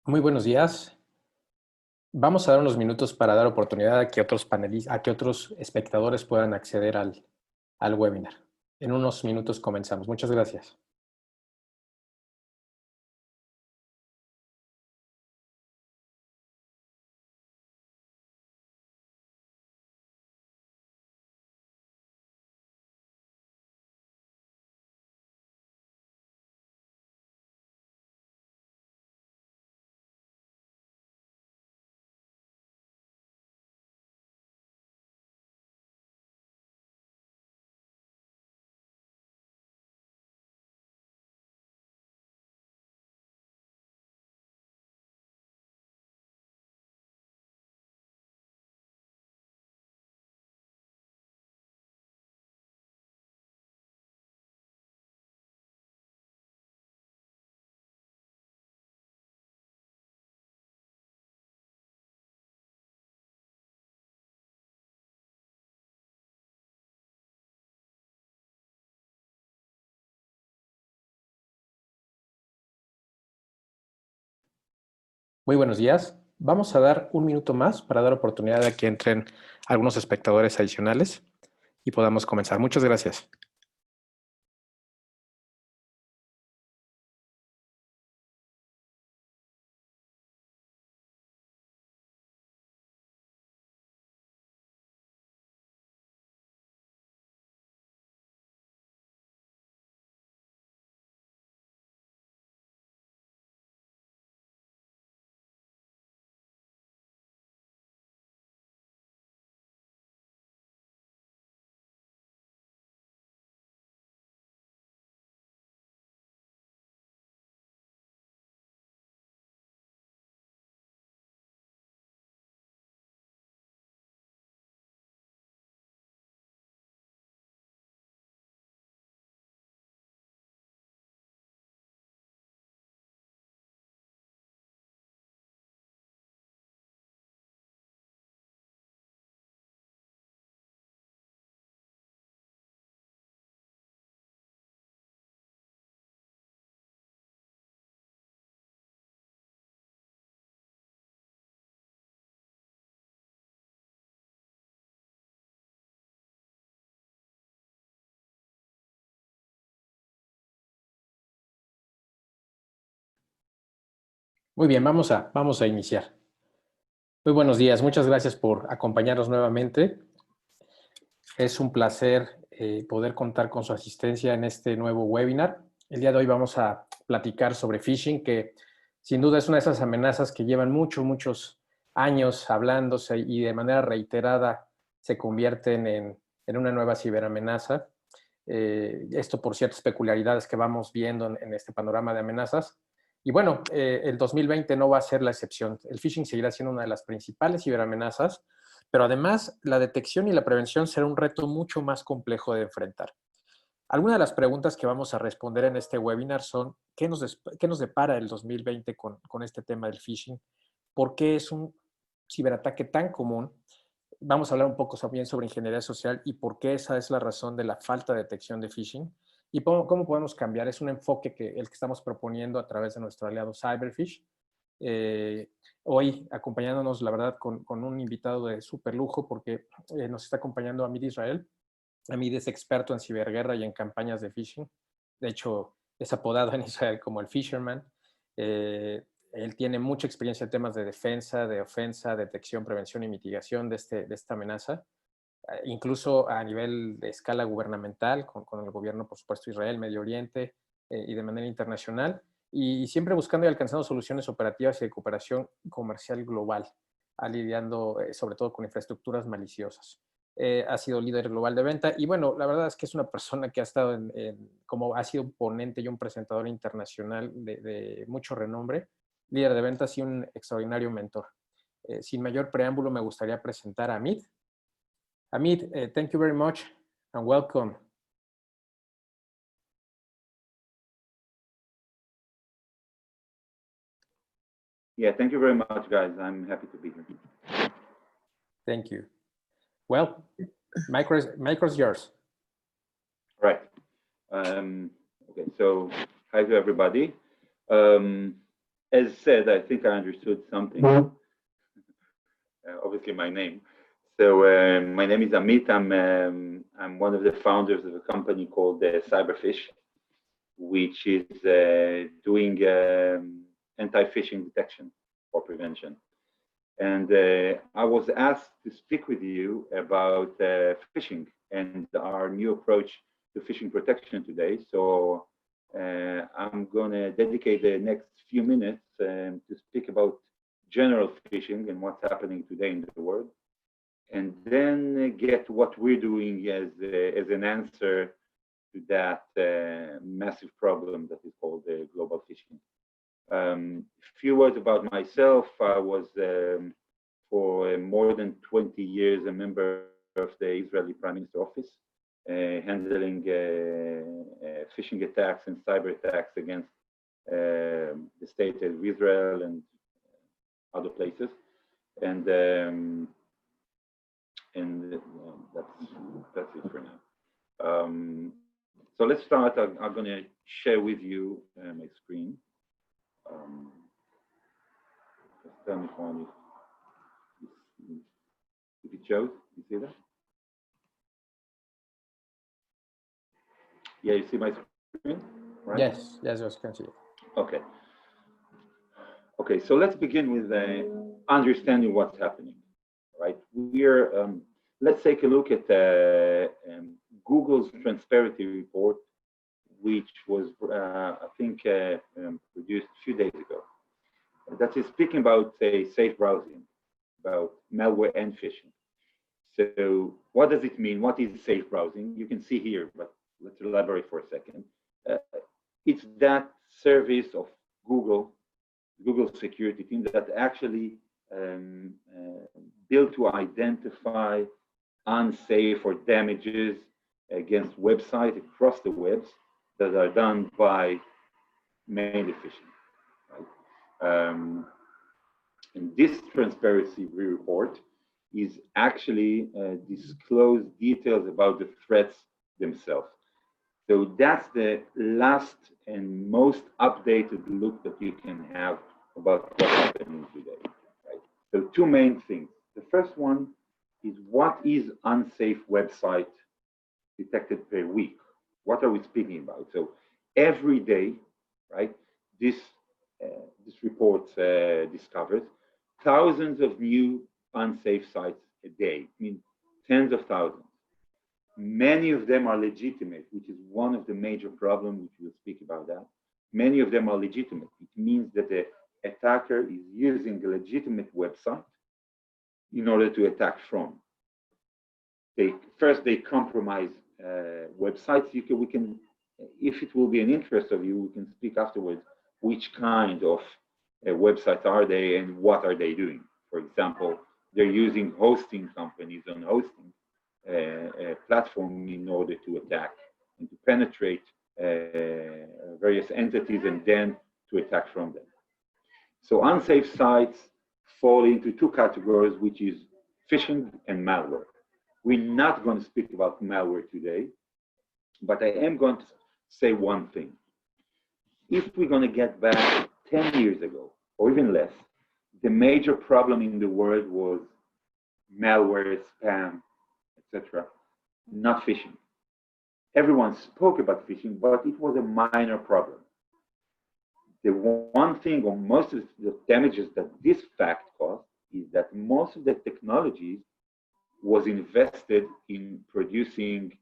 Muy buenos días. Vamos a dar unos minutos para dar oportunidad a que otros panelistas, a que otros espectadores puedan acceder al webinar. En unos minutos comenzamos. Muchas gracias. Muy buenos días. Vamos a dar un minuto más para dar oportunidad a que entren algunos espectadores adicionales y podamos comenzar. Muchas gracias. Muy bien, vamos a iniciar. Muy buenos días. Muchas gracias por acompañarnos nuevamente. Es un placer poder contar con su asistencia en este nuevo webinar. El día de hoy vamos a platicar sobre phishing, que sin duda es una de esas amenazas que llevan muchos años hablándose y de manera reiterada se convierten en una nueva ciberamenaza. Esto por ciertas peculiaridades que vamos viendo en este panorama de amenazas. Y bueno, el 2020 no va a ser la excepción. El phishing seguirá siendo una de las principales ciberamenazas, pero además la detección y la prevención será un reto mucho más complejo de enfrentar. Algunas de las preguntas que vamos a responder en este webinar son: ¿qué nos depara el 2020 con este tema del phishing? ¿Por qué es un ciberataque tan común? Vamos a hablar un poco también sobre ingeniería social y por qué esa es la razón de la falta de detección de phishing y cómo podemos cambiar. Es un enfoque el que estamos proponiendo a través de nuestro aliado Cyberfish. Eh, Hoy acompañándonos, la verdad, con un invitado de súper lujo porque nos está acompañando Amid Israel. Amid es experto en ciberguerra y en campañas de phishing. De hecho, es apodado en Israel como el Fisherman. Él tiene mucha experiencia en temas de defensa, de ofensa, detección, prevención y mitigación de esta amenaza, incluso a nivel de escala gubernamental, con el gobierno, por supuesto, Israel, Medio Oriente y de manera internacional, y siempre buscando y alcanzando soluciones operativas y de cooperación comercial global, lidiando sobre todo con infraestructuras maliciosas. Ha sido líder global de venta y bueno, la verdad es que es una persona que ha estado como ha sido un ponente y un presentador internacional de mucho renombre, líder de ventas y un extraordinario mentor. Sin mayor preámbulo, me gustaría presentar a Amit. Amit, thank you very much and welcome. Yeah, thank you very much, guys. I'm happy to be here. Thank you. Well, micro's yours. Right. Okay, so hi to everybody. as said, I think I understood something. Obviously, my name. So my name is Amit. I'm one of the founders of a company called Cyberfish, which is doing anti-phishing detection or prevention. And I was asked to speak with you about phishing and our new approach to phishing protection today. So I'm going to dedicate the next few minutes to speak about general phishing and what's happening today in the world, and then get what we're doing as an answer to that massive problem that is called global phishing. Few words about myself. I was for more than 20 years a member of the Israeli Prime Minister office, handling phishing attacks and cyber attacks against the state of Israel and other places, and that's it for now. So let's start. I'm going to share with you my screen. Just tell me if it shows. You see that? Yeah, you see my screen, right? Yes, yes, I can see it. Okay. Okay, so let's begin with understanding what's happening, right? Let's take a look at Google's transparency report, which was, I think, produced a few days ago. That is speaking about, say, safe browsing, about malware and phishing. So what does it mean? What is safe browsing? You can see here, but let's elaborate for a second. It's that service of Google security team that actually built to identify unsafe or damages against websites across the webs that are done by mainly phishing. Right? And this transparency report is actually disclosed details about the threats themselves. So that's the last and most updated look that you can have about what's happening today. Right? So two main things. The first one is what is unsafe website detected per week? What are we speaking about? So every day, right, this report discovers thousands of new unsafe sites a day. I mean, tens of thousands. Many of them are legitimate, which is one of the major problems, which we'll speak about that. Many of them are legitimate. It means that the attacker is using a legitimate website in order to attack from. First, they compromise websites. We can, if it will be an interest of you, we can speak afterwards which kind of websites are they and what are they doing. For example, they're using hosting companies on hosting platform in order to attack and to penetrate various entities and then to attack from them. So unsafe sites fall into two categories, which is phishing and malware. We're not going to speak about malware today, but I am going to say one thing. If we're going to get back 10 years ago, or even less, the major problem in the world was malware, spam, etc., not phishing. Everyone spoke about phishing, but it was a minor problem. The one thing, or most of the damages that this fact caused, is that most of the technologies was invested in producing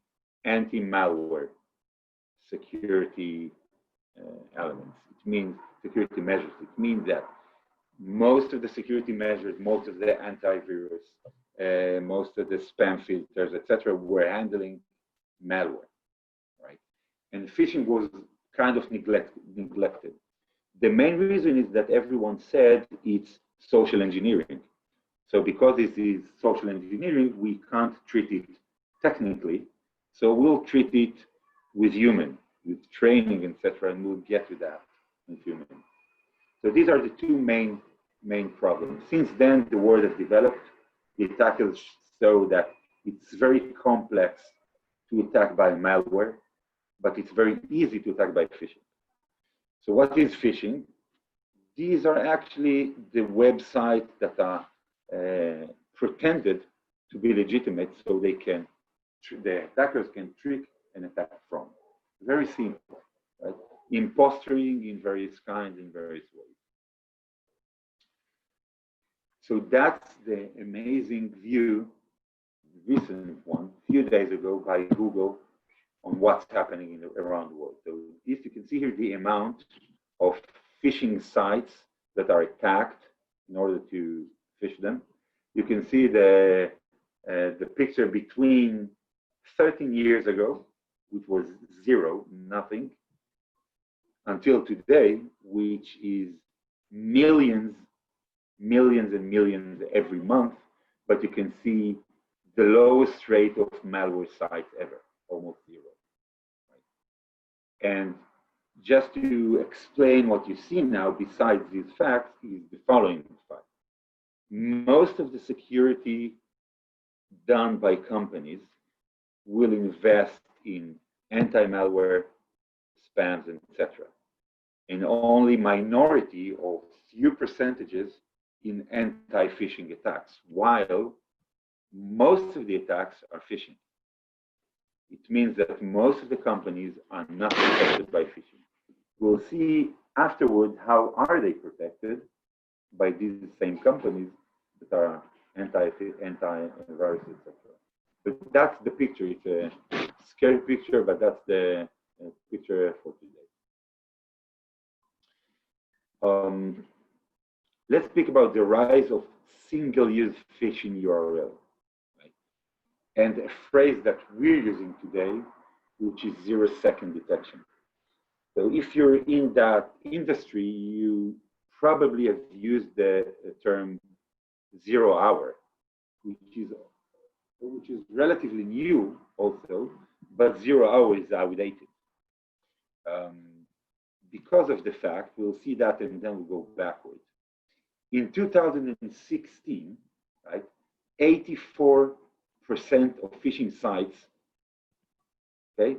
anti-malware security elements. It means security measures. It means that most of the security measures, most of the antivirus, most of the spam filters, etc., were handling malware, right? And phishing was kind of neglected. The main reason is that everyone said it's social engineering. So because this is social engineering, we can't treat it technically. So we'll treat it with training, etc., and we'll get to that in a few minutes. So these are the two main problems. Since then, the world has developed. The attackers show that it's very complex to attack by malware, but it's very easy to attack by phishing. So what is phishing? these are actually the websites that are pretended to be legitimate, so they can, the attackers can trick and attack from. Very simple, right? Impostering in various kinds, in various ways. So that's the amazing view, recent one, a few days ago by Google on what's happening around the world. So this, you can see here the amount of phishing sites that are attacked in order to phish them. You can see the picture between 13 years ago, which was zero, nothing, until today, which is millions and millions every month. But you can see the lowest rate of malware sites ever, almost zero. Right? And just to explain what you see now, besides these facts, is the following fact. Most of the security done by companies will invest in anti-malware, spams, etc. And only minority or few percentages in anti-phishing attacks, while most of the attacks are phishing. It means that most of the companies are not protected by phishing. We'll see afterward how are they protected by these same companies that are anti-virus, etc. But that's the picture. It's a scary picture, but that's the picture for today. Let's speak about the rise of single-use phishing URL, right? And a phrase that we're using today, which is 0-second detection. So if you're in that industry, you probably have used the term 0 hour, which is relatively new also, but 0 hour is outdated. Because of the fact, we'll see that and then we'll go backwards. In 2016, right, 84% of phishing sites, okay,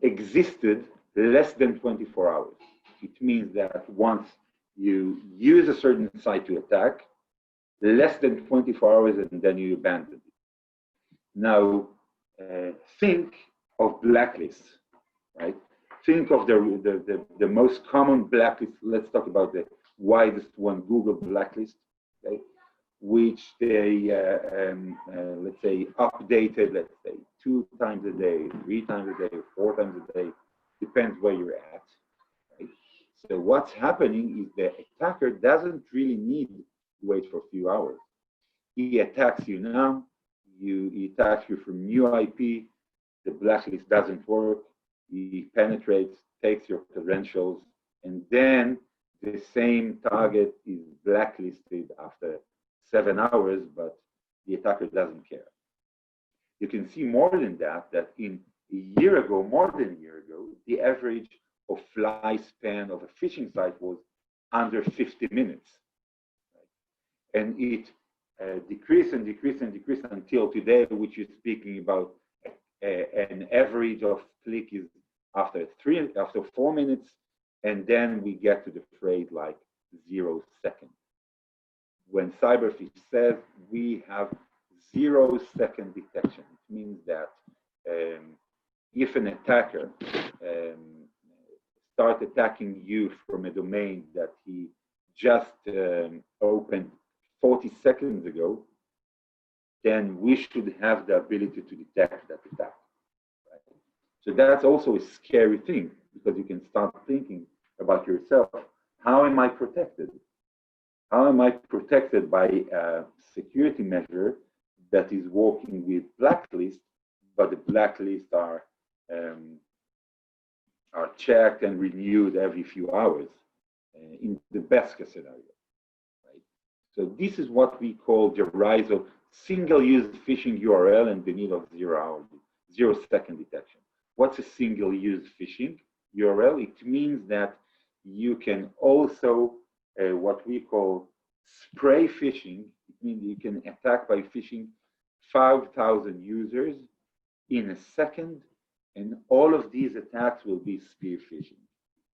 existed less than 24 hours. It means that once you use a certain site to attack, less than 24 hours and then you abandon it. Now, think of blacklists, right? Think of the most common blacklist. Let's talk about the widest one, Google blacklist, okay? Which they, let's say, updated, let's say, 2 times a day, 3 times a day, 4 times a day, depends where you're at, right? So what's happening is the attacker doesn't really need to wait for a few hours. He attacks you now, he attacks you from new IP, the blacklist doesn't work, he penetrates, takes your credentials, and then the same target is blacklisted after 7 hours, but the attacker doesn't care. You can see more than that, that in a year ago, more than a year ago, the average of lifespan of a phishing site was under 50 minutes. Right? And it decreased and decreased and decreased until today, which is speaking about an average of click is after 4 minutes, and then we get to the phrase like 0 seconds. When Cyberfish says we have 0-second detection, it means that if an attacker starts attacking you from a domain that he just opened 40 seconds ago, then we should have the ability to detect that attack. Right? So that's also a scary thing, because you can start thinking about yourself. How am I protected? How am I protected by a security measure that is working with blacklists, but the blacklists are checked and renewed every few hours in the best case scenario, right? So this is what we call the rise of single-use phishing URL and the need of 0-second detection. What's a single-use phishing URL? It means that you can also what we call spray phishing. It means you can attack by phishing 5,000 users in a second, and all of these attacks will be spear phishing.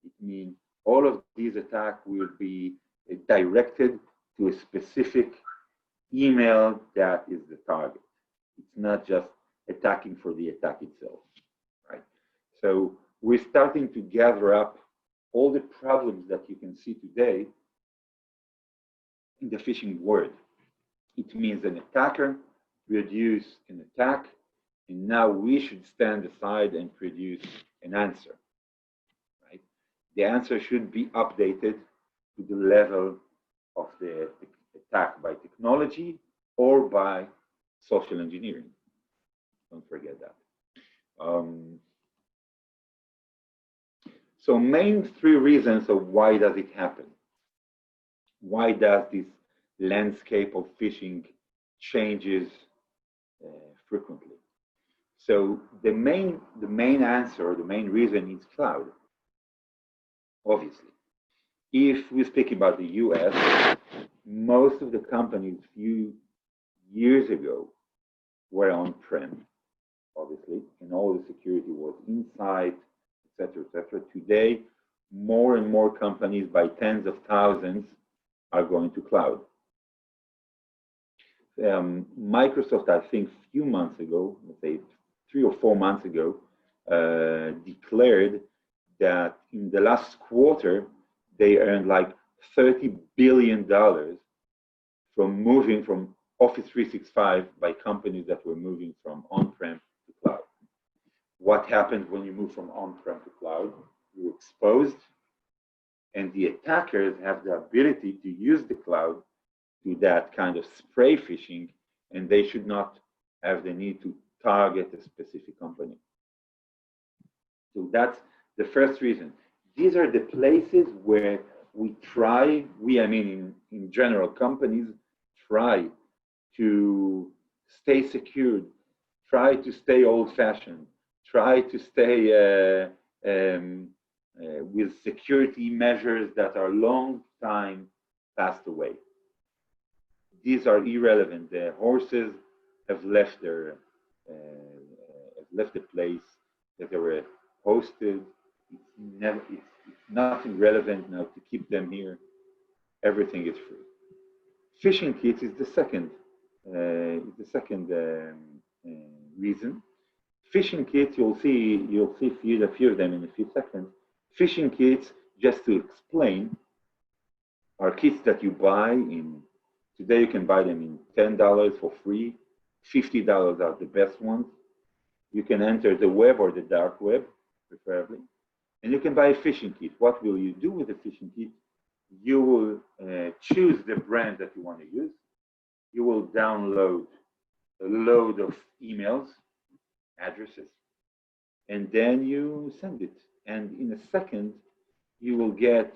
It means All of these attacks will be directed to a specific email that is the target. It's not just attacking for the attack itself, right? So we're starting to gather up all the problems that you can see today in the phishing world. It means an attacker produced an attack, and now we should stand aside and produce an answer, right? The answer should be updated to the level of the attack by technology or by social engineering. Don't forget that. So main three reasons of why does it happen? Why does this landscape of phishing changes frequently? So the main answer, the main reason is cloud, obviously. If we speak about the US, most of the companies a few years ago were on-prem, obviously, and all the security was inside, etc., etc. Today, more and more companies by tens of thousands are going to cloud. Microsoft, I think a few months ago, let's say 3 or 4 months ago, declared that in the last quarter, they earned like $30 billion from moving from Office 365 by companies that were moving from on-prem to cloud. What happens when you move from on-prem to cloud? You're exposed, and the attackers have the ability to use the cloud to that kind of spray phishing, and they should not have the need to target a specific company. So that's the first reason. These are the places where we try, I mean in general, companies try to stay secured, try to stay old-fashioned, try to stay with security measures that are long time passed away. These are irrelevant. The horses have left their left the place that they were hosted. It's nothing relevant now to keep them here. Everything is free. Phishing kits is the second reason. Phishing kits, you'll see a few of them in a few seconds. Phishing kits, just to explain, are kits that you buy in. Today you can buy them in $10 for free. $50 are the best ones. You can enter the web or the dark web, preferably, and you can buy a phishing kit. What will you do with the phishing kit? You will choose the brand that you want to use. You will download a load of emails, addresses, and then you send it. And in a second, you will get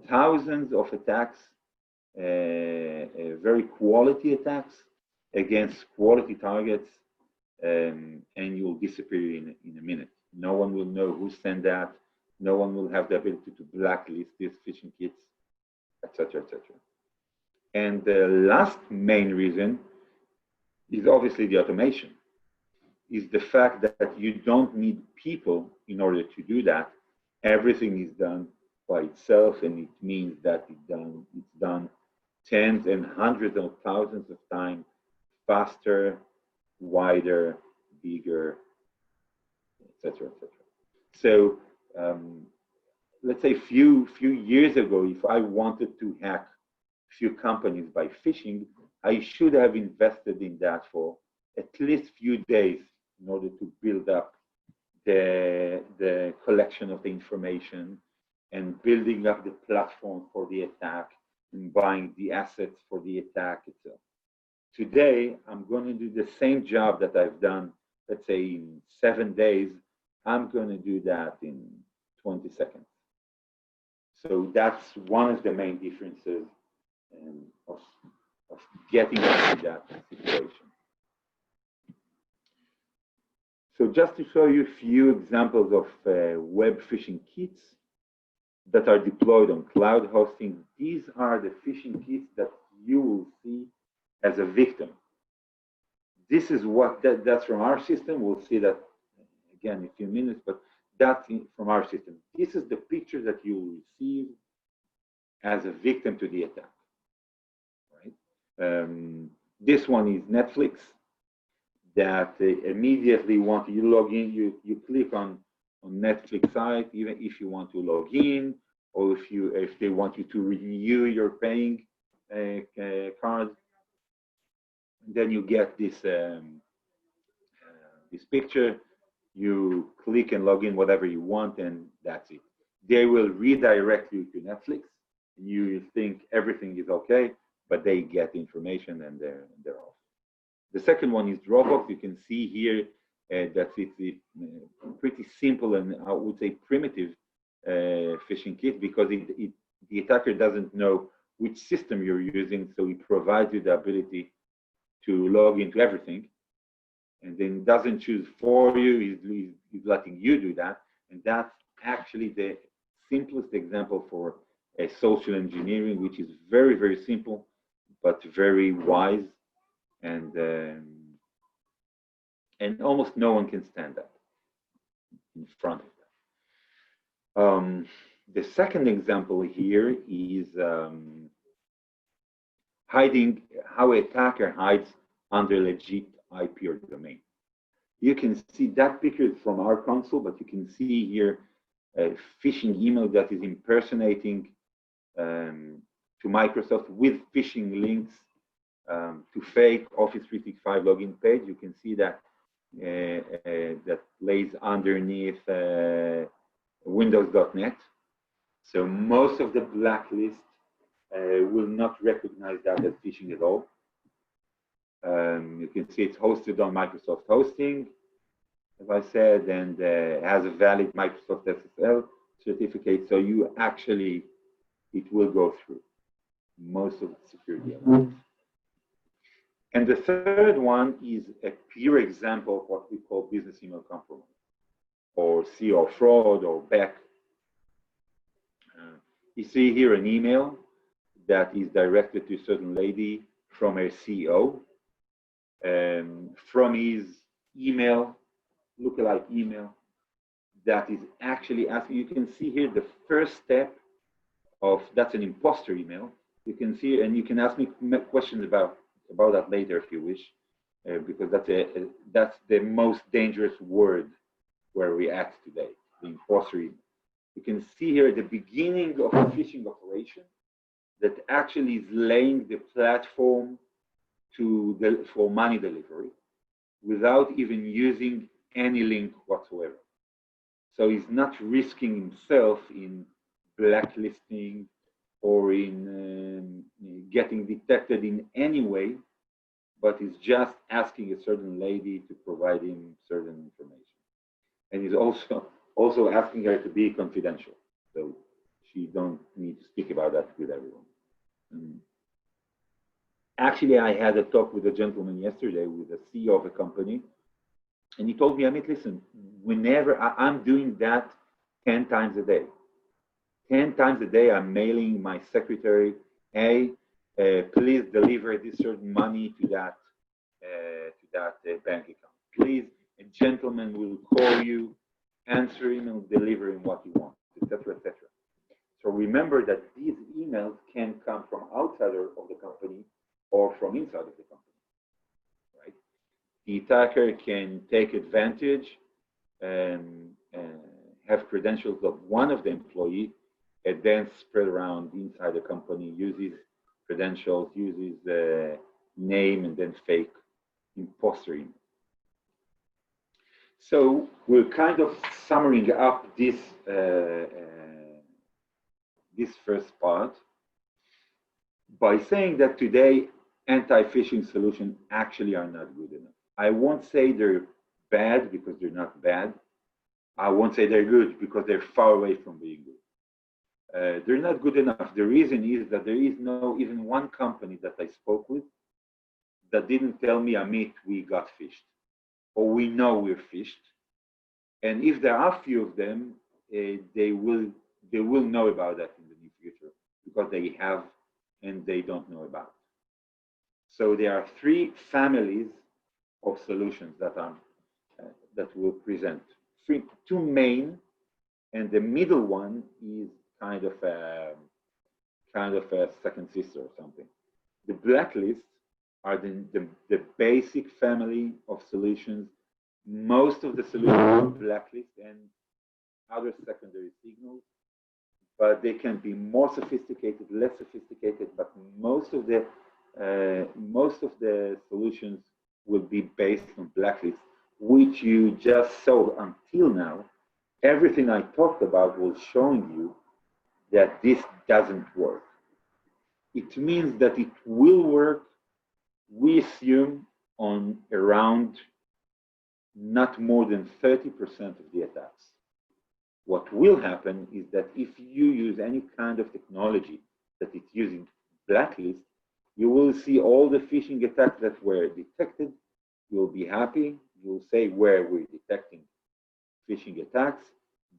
thousands of attacks, very quality attacks against quality targets, and you'll disappear in a minute. No one will know who sent that. No one will have the ability to blacklist these phishing kits, etc., etc. And the last main reason is obviously the automation. Is the fact that you don't need people in order to do that. Everything is done by itself, and it means that it's done tens and hundreds of thousands of times faster, wider, bigger, etc., etc. So let's say few years ago, if I wanted to hack a few companies by phishing, I should have invested in that for at least few days in order to build up the collection of the information and building up the platform for the attack and buying the assets for the attack itself. Today, I'm going to do the same job that I've done, let's say in 7 days. I'm going to do that in 20 seconds. So that's one of the main differences of getting into that situation. So just to show you a few examples of web phishing kits that are deployed on cloud hosting, these are the phishing kits that you will see as a victim. This is what that's from our system. We'll see that again in a few minutes, but That's from our system. This is the picture that you will receive as a victim to the attack. Right? This one is Netflix. That immediately want you log in, you click on Netflix site, even if you want to log in, or if they want you to renew your paying card, then you get this this picture. You click and log in whatever you want, and that's it. They will redirect you to Netflix. You think everything is okay, but they get information and they're off. The second one is Dropbox. You can see here that it's a pretty simple and I would say primitive phishing kit, because the attacker doesn't know which system you're using, so he provides you the ability to log into everything, and then doesn't choose for you. He's letting you do that, and that's actually the simplest example for a social engineering, which is very, very simple, but very wise. And almost no one can stand that in front of that. The second example here is hiding, how an attacker hides under legit IP or domain. You can see that picture from our console, but you can see here a phishing email that is impersonating to Microsoft with phishing links to fake Office 365 login page. You can see that that lays underneath Windows.net. So most of the blacklist will not recognize that as phishing at all. You can see it's hosted on Microsoft hosting, as I said, and has a valid Microsoft SSL certificate. So you actually, it will go through most of the security elements. And the third one is a pure example of what we call business email compromise, or CEO fraud, or BEC. You see here an email that is directed to a certain lady from her CEO, from his email, lookalike email, that is actually asking. You can see here the first step of, that's an imposter email. You can see, and you can ask me questions about that later if you wish, because that's the most dangerous word where we at today, the imposter email. You can see here at the beginning of a phishing operation that actually is laying the platform for money delivery without even using any link whatsoever. So he's not risking himself in blacklisting or in getting detected in any way, but he's just asking a certain lady to provide him certain information. And he's also asking her to be confidential. So she don't need to speak about that with everyone. Actually, I had a talk with a gentleman yesterday with the CEO of a company, and he told me, Amit, listen, whenever I'm doing that 10 times a day. 10 times a day, I'm mailing my secretary, hey, please deliver this certain money to that bank account. Please, a gentleman will call you, answer him, and deliver him what you want, etc., etc. So remember that these emails can come from outside of the company or from inside of the company, right? The attacker can take advantage and have credentials of one of the employees, and then spread around inside the company, uses credentials, uses the name, and then fake imposter email. So we're kind of summing up this this first part by saying that today anti-phishing solutions actually are not good enough. I won't say they're bad because they're not bad. I won't say they're good because they're far away from being good. They're not good enough. The reason is that there is no even one company that I spoke with that didn't tell me, Amit, we got phished, or we know we're phished. And if there are a few of them, they will know about that in the near future because they have and they don't know about it. So there are three families of solutions that we'll present. two main, and the middle one is kind of a second sister or something. The blacklists are the basic family of solutions. Most of the solutions are blacklist and other secondary signals, but they can be more sophisticated, less sophisticated. But most of the solutions will be based on blacklists, which you just saw until now. Everything I talked about was showing you that this doesn't work. It means that it will work, we assume, on around not more than 30% of the attacks. What will happen is that if you use any kind of technology that is using blacklist, you will see all the phishing attacks that were detected. You'll be happy. You'll say where we're detecting phishing attacks,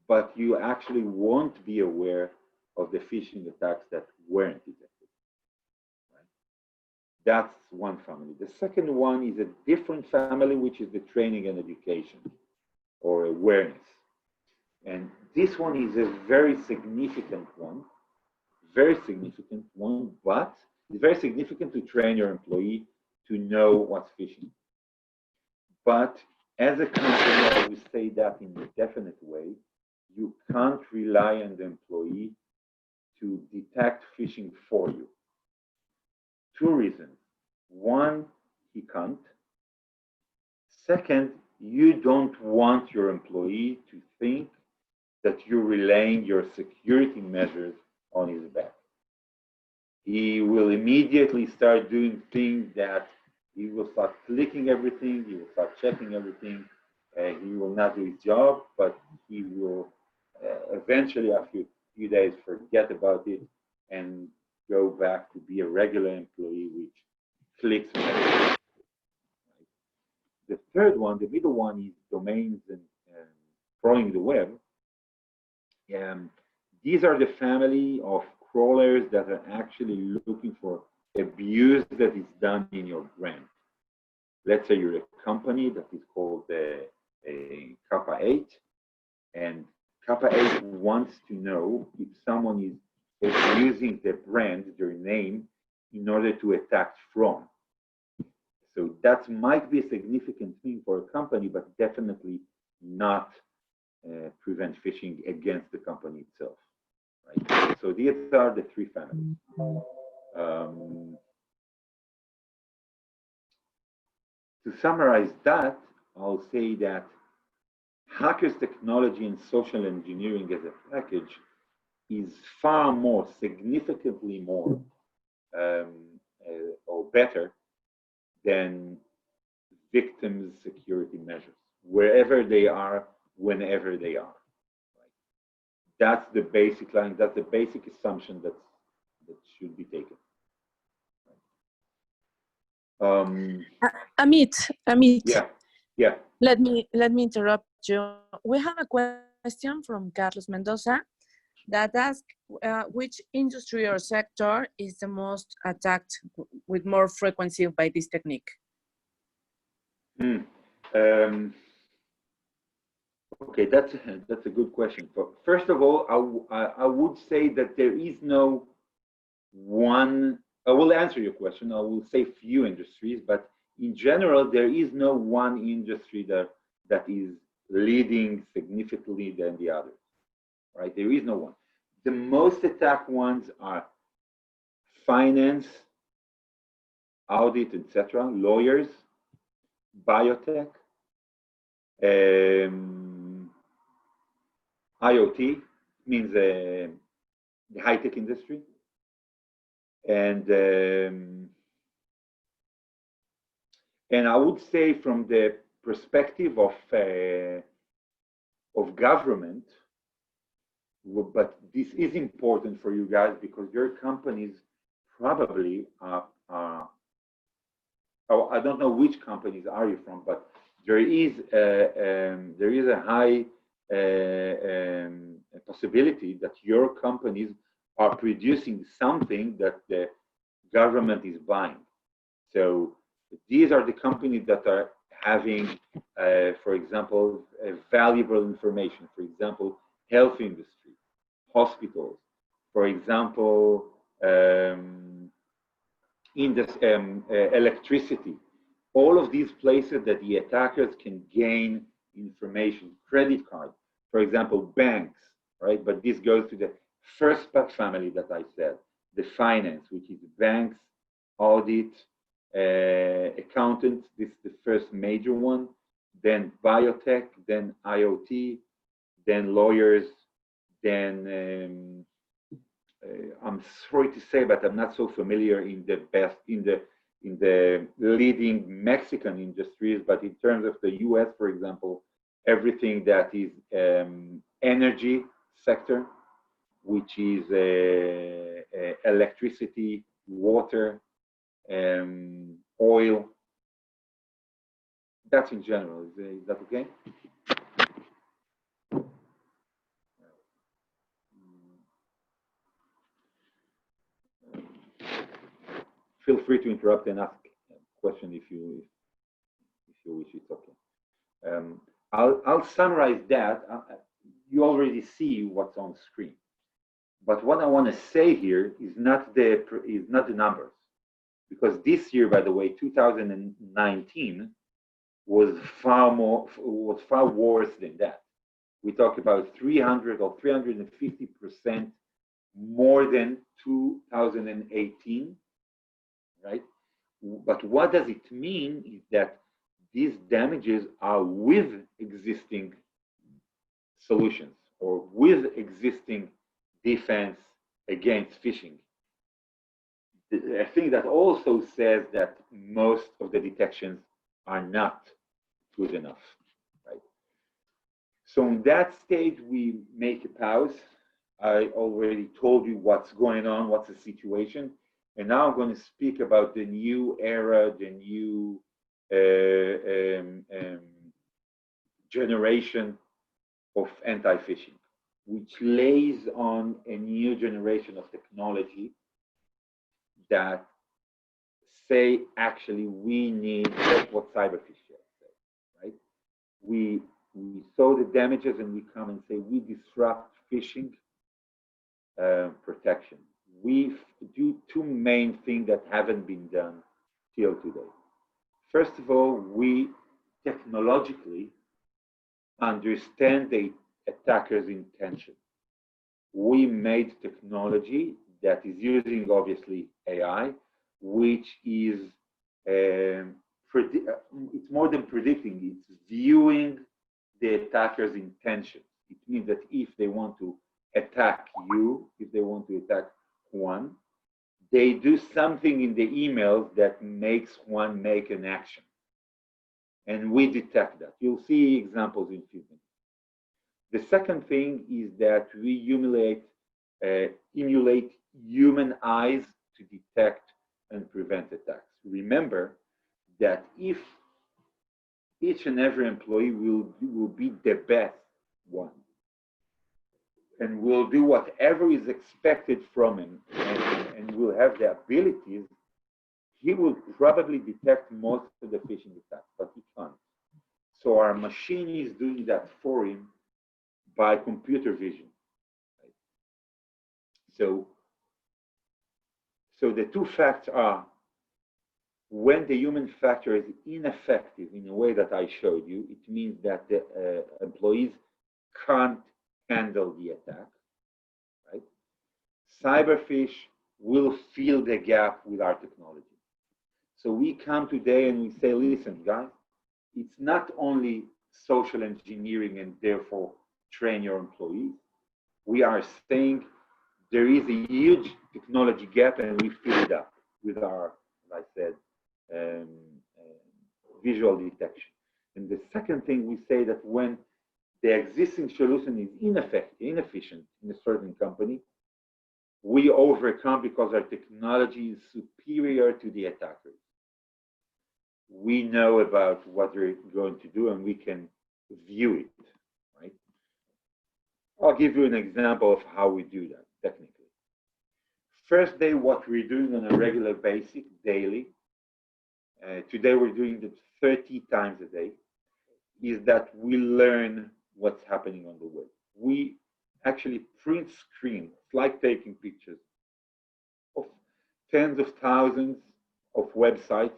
but you actually won't be aware of the phishing attacks that weren't detected. Right? That's one family. The second one is a different family, which is the training and education or awareness. And this one is a very significant one, but it's very significant to train your employee to know what's phishing. But as a company, I will say that in a definite way, you can't rely on the employee to detect phishing for you. Two reasons. One, he can't. Second, you don't want your employee to think that you're relaying your security measures on his back. He will immediately start doing things that he will start clicking everything, he will start checking everything, he will not do his job, but he will eventually, after a few days, forget about it and go back to be a regular employee which clicks on everything. The third one, the middle one, is domains and crawling the web. These are the family of crawlers that are actually looking for abuse that is done in your brand. Let's say you're a company that is called a Kappa 8, and Kappa 8 wants to know if someone is abusing the brand, their name, in order to attack from. So that might be a significant thing for a company, but definitely not prevent phishing against the company itself. Right? So these are the three families. To summarize that, I'll say that hackers' technology and social engineering as a package is far more, significantly more, or better than victims' security measures, wherever they are, whenever they are. Right? That's the basic line. That's the basic assumption that should be taken. Amit. Yeah. Let me interrupt you. We have a question from Carlos Mendoza that asks which industry or sector is the most attacked with more frequency by this technique? Okay, that's a good question. But first of all, I would say that there is no one. I will answer your question. I will say few industries, but in general, there is no one industry that is leading significantly than the others. Right? There is no one. The most attacked ones are finance, audit, etc., lawyers, biotech, IoT, means the high-tech industry, and I would say from the perspective of government, but this is important for you guys because your companies probably are I don't know which companies are you from, but there is a high possibility that your companies are producing something that the government is buying. So these are the companies that having, for example, valuable information, for example, health industry, hospitals, for example, electricity, all of these places that the attackers can gain information, credit card, for example, banks, right? But this goes to the first family that I said, the finance, which is banks, audit, accountants, this is the first major one, then biotech, then IoT, then lawyers, then I'm sorry to say, but I'm not so familiar in the leading Mexican industries, but in terms of the US, for example, everything that is energy sector, which is electricity, water, oil. That's in general. Is that okay? Feel free to interrupt and ask a question if you wish. It's okay. I'll summarize that. You already see what's on screen, but what I want to say here is not the numbers, because this year, by the way, 2019 was far worse than that. We talk about 300 or 350% more than 2018, right? But what does it mean is that these damages are with existing solutions or with existing defense against phishing. I think that also says that most of the detections are not good enough, right? So in that stage, we make a pause. I already told you what's going on, what's the situation. And now I'm going to speak about the new era, the new generation of anti-phishing, which lays on a new generation of technology that say, actually, we need, that's what Cyberfish says, right? We saw the damages and we come and say, we disrupt phishing protection. We do two main things that haven't been done till today. First of all, we technologically understand the attacker's intention. We made technology that is using, obviously, AI, which is, it's more than predicting, it's viewing the attacker's intention. It means that if they want to attack you, if they want to attack Juan, they do something in the email that makes Juan make an action. And we detect that. You'll see examples in a few minutes. The second thing is that we emulate human eyes to detect and prevent attacks. Remember that if each and every employee will be the best one and will do whatever is expected from him and will have the abilities, he will probably detect most of the phishing attacks, but he can't. So our machine is doing that for him by computer vision. So the two facts are, when the human factor is ineffective in a way that I showed you, it means that the employees can't handle the attack, right? Cyberfish will fill the gap with our technology. So we come today and we say, listen, guys, it's not only social engineering and therefore train your employees. We are saying there is a huge technology gap and we fill it up with our, like I said, visual detection. And the second thing we say that when the existing solution is inefficient in a certain company, we overcome because our technology is superior to the attackers. We know about what they're going to do and we can view it, right? I'll give you an example of how we do that technically. First day, what we're doing on a regular basis, daily. Today we're doing the 30 times a day is that we learn what's happening on the web. We actually print screens, it's like taking pictures of tens of thousands of websites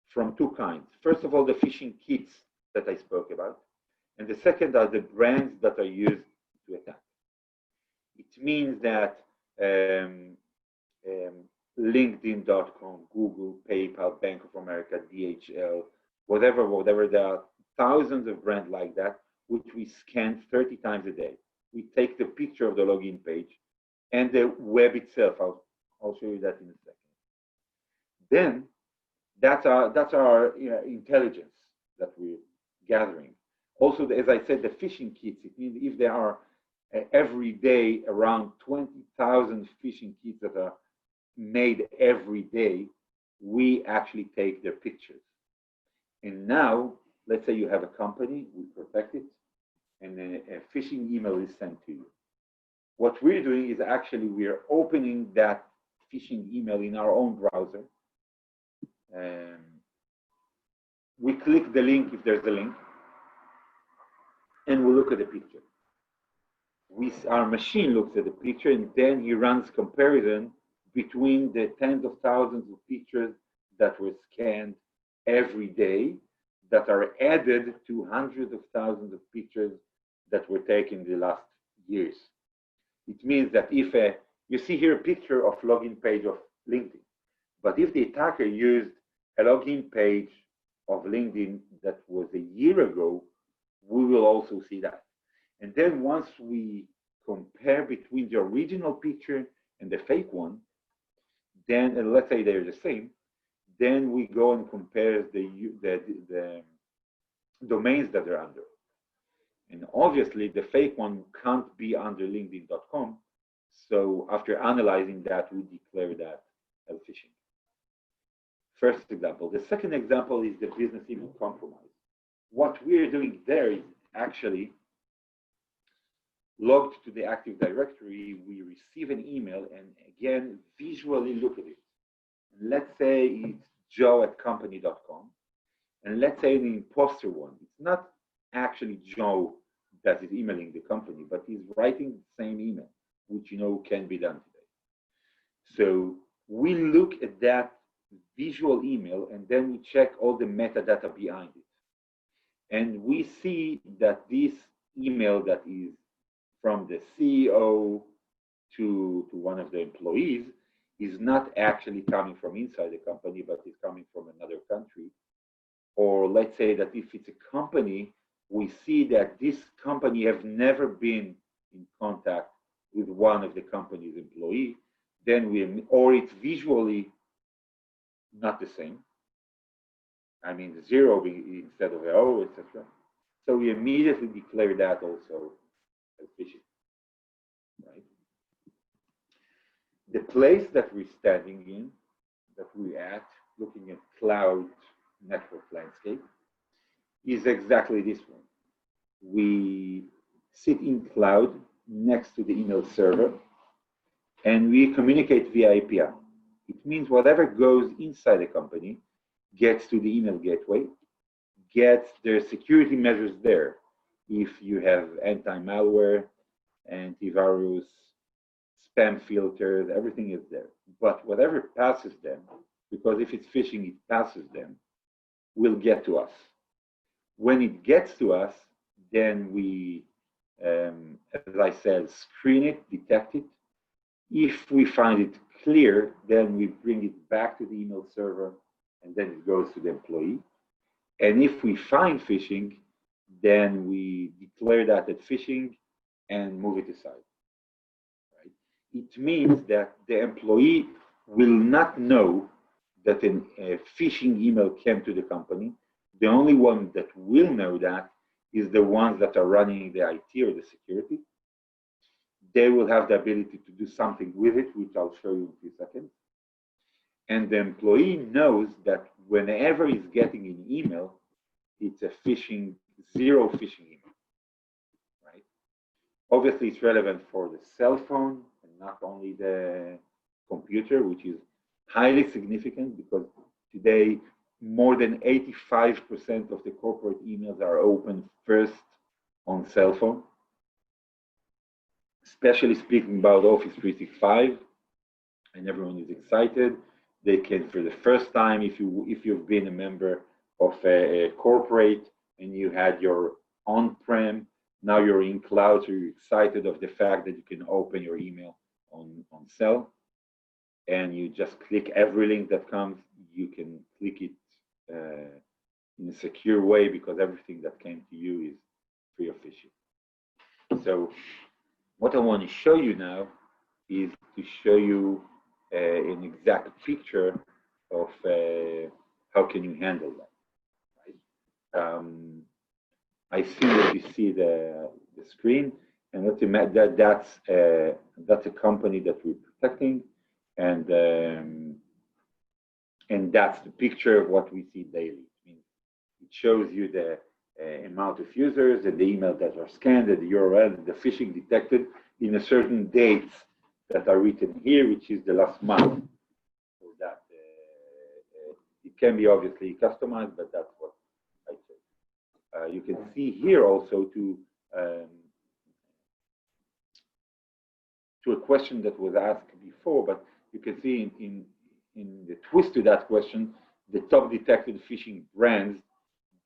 from two kinds. First of all, the phishing kits that I spoke about. And the second are the brands that are used to attack. It means that LinkedIn.com, Google, PayPal, Bank of America, DHL, whatever, there are thousands of brands like that, which we scan 30 times a day. We take the picture of the login page and the web itself. I'll show you that in a second. Then that's our intelligence that we're gathering. Also, as I said, the phishing kits, it means if there are every day around 20,000 phishing kits that are made every day, we actually take their pictures. And now, let's say you have a company, we protect it, and then a phishing email is sent to you. What we're doing is actually we're opening that phishing email in our own browser. We click the link if there's a link, and we look at the picture. Our machine looks at the picture, and then he runs comparison between the tens of thousands of pictures that were scanned every day that are added to hundreds of thousands of pictures that were taken in the last years. It means that if you see here a picture of login page of LinkedIn, but if the attacker used a login page of LinkedIn that was a year ago, we will also see that. And then once we compare between the original picture and the fake one, then and let's say they're the same, then we go and compare the domains that they're under. And obviously the fake one can't be under linkedin.com. So after analyzing that, we declare that as phishing. First example. The second example is the business email compromise. What we're doing there is actually logged to the Active Directory. We receive an email and again, visually look at it. And let's say it's joe@company.com. And let's say an imposter one. It's not actually Joe that is emailing the company, but he's writing the same email, which can be done today. So we look at that visual email and then we check all the metadata behind it. And we see that this email that is from the CEO to one of the employees is not actually coming from inside the company, but is coming from another country. Or let's say that if it's a company, we see that this company have never been in contact with one of the company's employees, then or it's visually not the same. I mean, the zero instead of O, etc. So we immediately declare that also as phishing, right? The place that we're standing in, that we're at, looking at cloud network landscape, is exactly this one. We sit in cloud next to the email server, and we communicate via API. It means whatever goes inside the company gets to the email gateway, gets their security measures there. If you have anti-malware, antivirus, spam filters, everything is there. But whatever passes them, because if it's phishing, it passes them, will get to us. When it gets to us, then we, as I said, screen it, detect it. If we find it clear, then we bring it back to the email server, and then it goes to the employee. And if we find phishing, then we declare that as phishing and move it aside. Right? It means that the employee will not know that a phishing email came to the company. The only one that will know that is the ones that are running the IT or the security. They will have the ability to do something with it, which I'll show you in a few seconds. And the employee knows that whenever he's getting an email, it's a phishing, zero phishing email, right? Obviously, it's relevant for the cell phone and not only the computer, which is highly significant because today more than 85% of the corporate emails are opened first on cell phone, especially speaking about Office 365, and everyone is excited. They can, for the first time, if you've been a member of a corporate and you had your on-prem, now you're in cloud, so you're excited of the fact that you can open your email on cell, and you just click every link that comes. You can click it in a secure way because everything that came to you is free of phishing. So what I want to show you now is to show you an exact picture of how can you handle that. Right? I see that you see the screen, and that's a company that we're protecting, and that's the picture of what we see daily. It shows you the amount of users and the emails that are scanned, and the URL, and the phishing detected in a certain dates that are written here, which is the last month. So that it can be obviously customized, but that's what I said. You can see here also to a question that was asked before, but you can see in the twist to that question, the top detected phishing brands.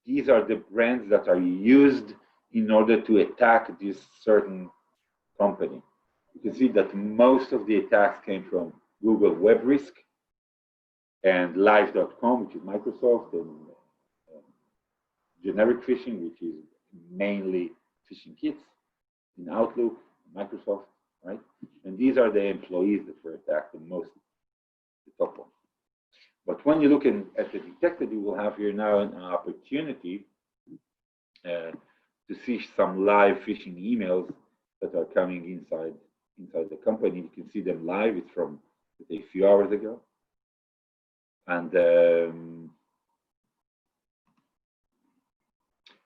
These are the brands that are used in order to attack this certain company. You can see that most of the attacks came from Google Web Risk and Live.com, which is Microsoft, and generic phishing, which is mainly phishing kits in Outlook, Microsoft, right? And these are the employees that were attacked the most, the top ones. But when you look at the detected, you will have here now an opportunity to see some live phishing emails that are coming inside the company. You can see them live. It's from a few hours ago, and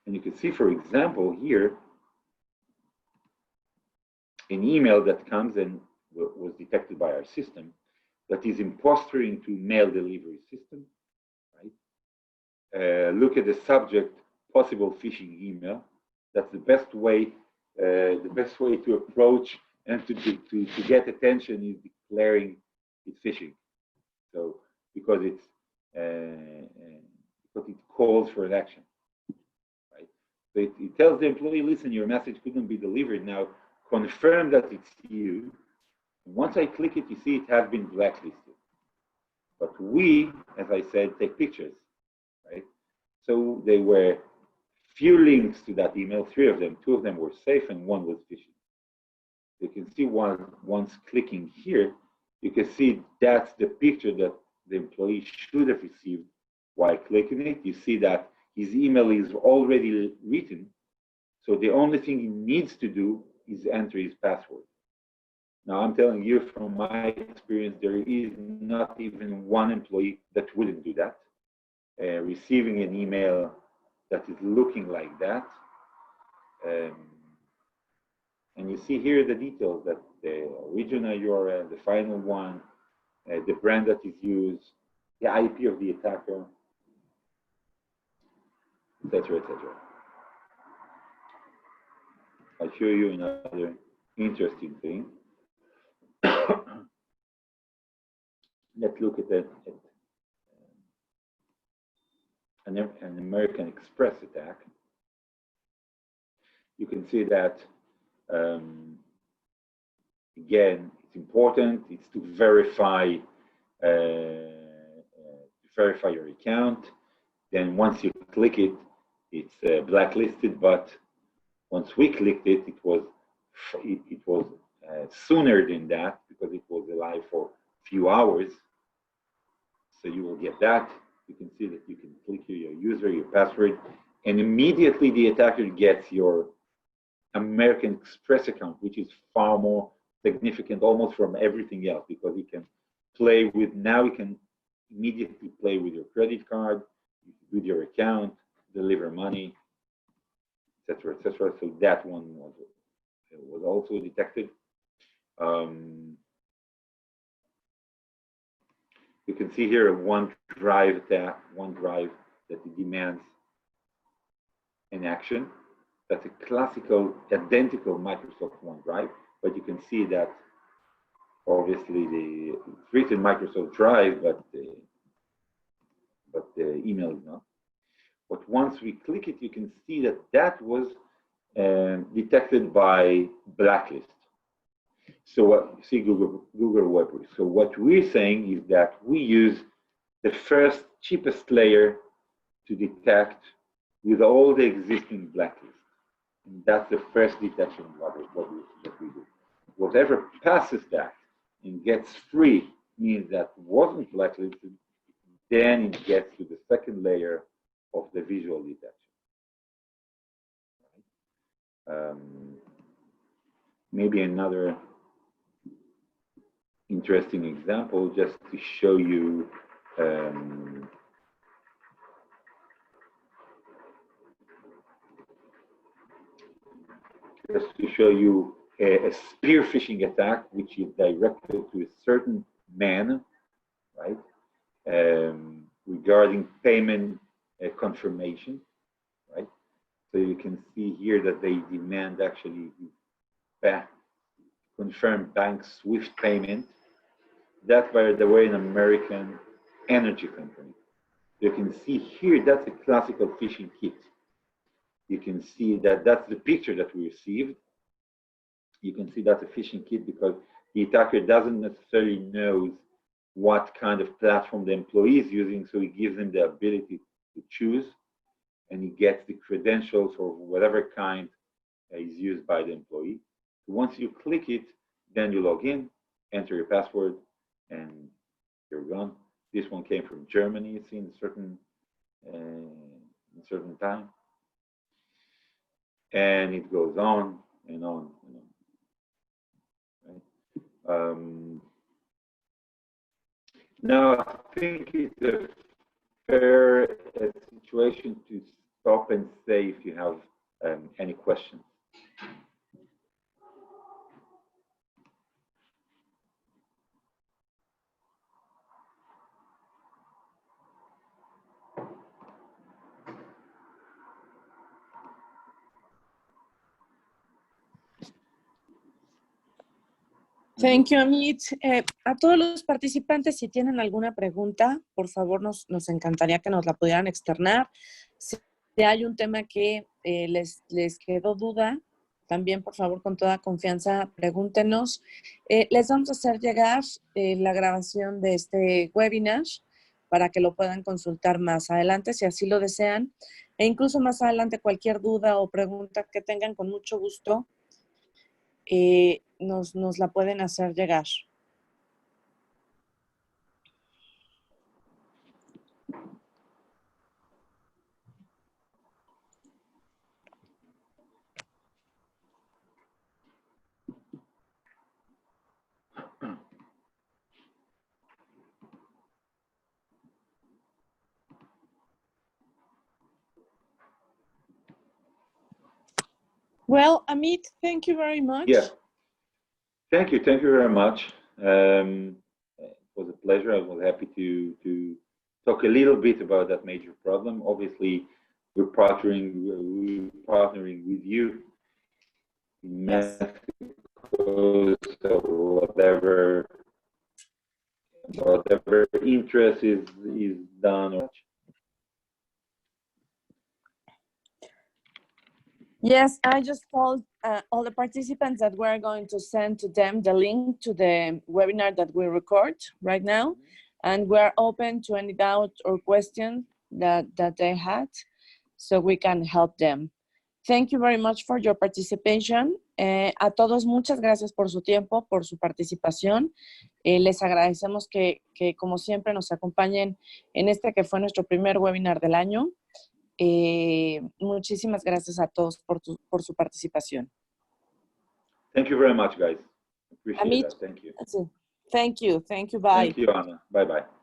you can see, for example, here an email that comes and was detected by our system that is imposter into mail delivery system, right? Look at the subject, possible phishing email. That's the best way to approach and to get attention is declaring it's phishing. So because it calls for an action, right? So it tells the employee, listen, your message couldn't be delivered. Now confirm that it's you. And once I click it, you see it has been blacklisted. But we, as I said, take pictures, right? So there were few links to that email, 3 of them. 2 of them were safe and 1 was phishing. You can see once clicking here, you can see that's the picture that the employee should have received while clicking it. You see that his email is already written. So the only thing he needs to do is enter his password. Now, I'm telling you from my experience, there is not even one employee that wouldn't do that. Receiving an email that is looking like that. And you see here the details, that the original URL, the final one, the brand that is used, the IP of the attacker, etc., etc. I'll show you another interesting thing. Let's look at that. An American Express attack. You can see that again, it's important. It's to verify your account. Then once you click it, it's blacklisted. But once we clicked it, it was sooner than that because it was alive for a few hours. So you will get that. You can see that you can click here your user, your password, and immediately the attacker gets your American Express account, which is far more significant almost from everything else, because he can play with, now he can immediately play with your credit card, with your account, deliver money, etc., etc. So that one was also detected. You can see here a OneDrive that demands an action. That's a classical, identical Microsoft OneDrive, but you can see that obviously it's written Microsoft Drive, but the email is not. But once we click it, you can see that that was detected by blacklist. So what see Google Web. So what we're saying is that we use the first cheapest layer to detect with all the existing blacklists. And that's the first detection what we do. Whatever passes that and gets free means that wasn't blacklisted, then it gets to the second layer of the visual detection. Maybe another interesting example just to show you a spear phishing attack, which is directed to a certain man, right, regarding payment confirmation, right? So you can see here that they demand actually confirm bank SWIFT payment. That's, by the way, an American energy company. You can see here that's a classical phishing kit. You can see that that's the picture that we received. You can see that's a phishing kit because the attacker doesn't necessarily know what kind of platform the employee is using, so he gives them the ability to choose, and he gets the credentials or whatever kind is used by the employee. So once you click it, then you log in, enter your password, and you're gone. This one came from Germany, it's in a certain time. And it goes on and on and on. Right? Now, I think it's a fair situation to stop and say if you have any questions. Thank you, Amit. A todos los participantes, si tienen alguna pregunta, por favor, nos encantaría que nos la pudieran externar. Si hay un tema que les quedó duda, también, por favor, con toda confianza, pregúntenos. Les vamos a hacer llegar la grabación de este webinar para que lo puedan consultar más adelante, si así lo desean. E incluso más adelante, cualquier duda o pregunta que tengan, con mucho gusto, nos la pueden hacer llegar. Well, Amit, thank you very much. Yeah. Thank you very much. It was a pleasure. I was happy to talk a little bit about that major problem. Obviously, we're partnering with you in Mexico, so whatever interest is done. Yes, I just told all the participants that we're going to send to them the link to the webinar that we record right now. And we're open to any doubt or question that they had, so we can help them. Thank you very much for your participation. A todos, muchas gracias por su tiempo, por su participación. Les agradecemos que, como siempre, nos acompañen en este que fue nuestro primer webinar del año. Muchísimas gracias a todos por su participación. Thank you very much, guys. Appreciate Amit, that. Thank you. Thank you. Thank you. Bye. Thank you, Anna. Bye-bye.